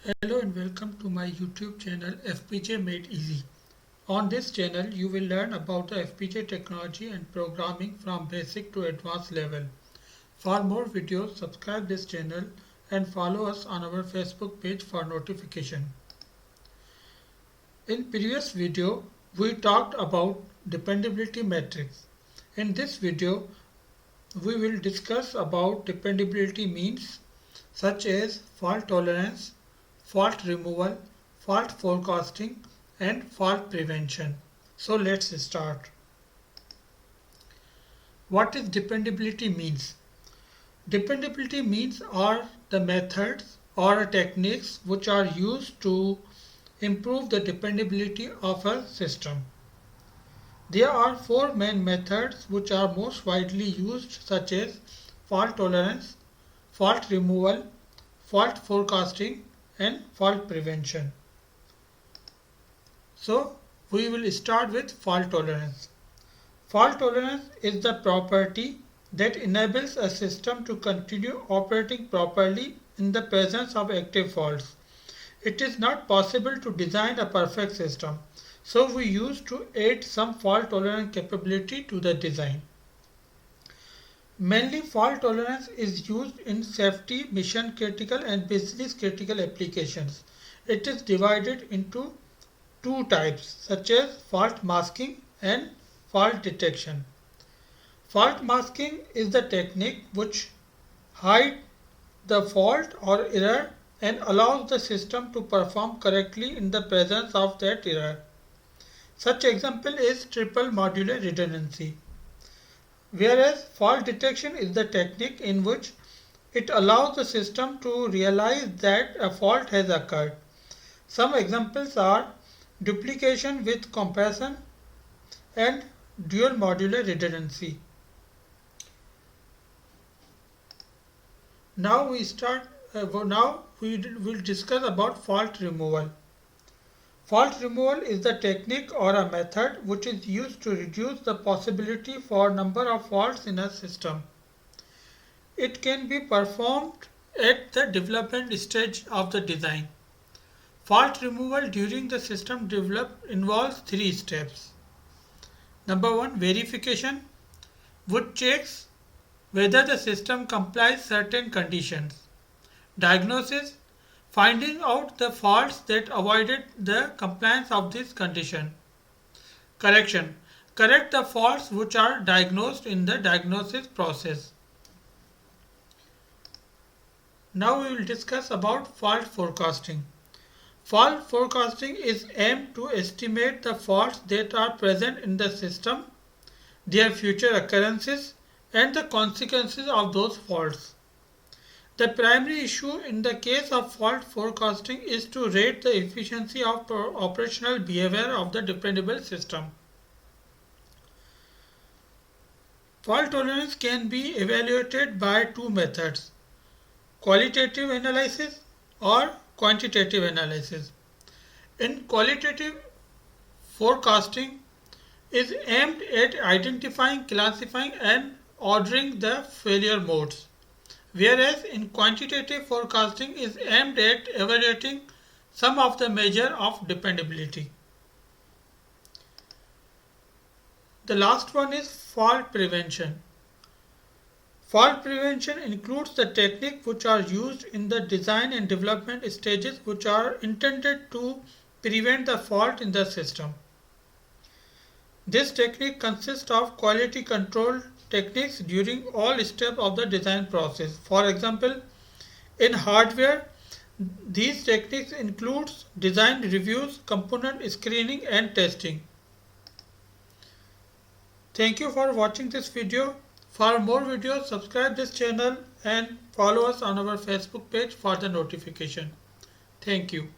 Hello and welcome to my YouTube channel FPJ Made Easy. On this channel you will learn about the FPJ technology and programming from basic to advanced level. For more videos subscribe this channel and follow us on our Facebook page for notification. In previous video we talked about dependability metrics. In this video we will discuss about dependability means such as fault tolerance, fault removal, fault forecasting and fault prevention. So let's start. What is dependability means? Dependability means are the methods or techniques which are used to improve the dependability of a system. There are four main methods which are most widely used such as fault tolerance, fault removal, fault forecasting and fault prevention. So we will start with fault tolerance. Fault tolerance is the property that enables a system to continue operating properly in the presence of active faults. It is not possible to design a perfect system, so we use to add some fault tolerant capability to the design. Mainly fault tolerance is used in safety, mission critical and business critical applications. It is divided into two types such as fault masking and fault detection. Fault masking is the technique which hides the fault or error and allows the system to perform correctly in the presence of that error. Such example is triple modular redundancy. Whereas fault detection is the technique in which it allows the system to realize that a fault has occurred. Some examples are duplication with compression and dual modular redundancy. Now we will discuss about fault removal. Fault removal is the technique or a method which is used to reduce the possibility for number of faults in a system. It can be performed at the development stage of the design. Fault removal during the system development involves three steps. Number one, verification, which checks whether the system complies certain conditions. Diagnosis, finding out the faults that avoided the compliance of this condition. Correction, correct the faults which are diagnosed in the diagnosis process. Now we will discuss about fault forecasting. Fault forecasting is aimed to estimate the faults that are present in the system, their future occurrences and the consequences of those faults. The primary issue in the case of fault forecasting is to rate the efficiency of operational behavior of the dependable system. Fault tolerance can be evaluated by two methods, qualitative analysis or quantitative analysis. In qualitative forecasting is aimed at identifying, classifying and ordering the failure modes. Whereas in quantitative forecasting is aimed at evaluating some of the measure of dependability. The last one is fault prevention. Fault prevention includes the techniques which are used in the design and development stages which are intended to prevent the fault in the system. This technique consists of quality control techniques during all steps of the design process. For example, in hardware, these techniques include design reviews, component screening and testing. Thank you for watching this video. For more videos, subscribe this channel and follow us on our Facebook page for the notification. Thank you.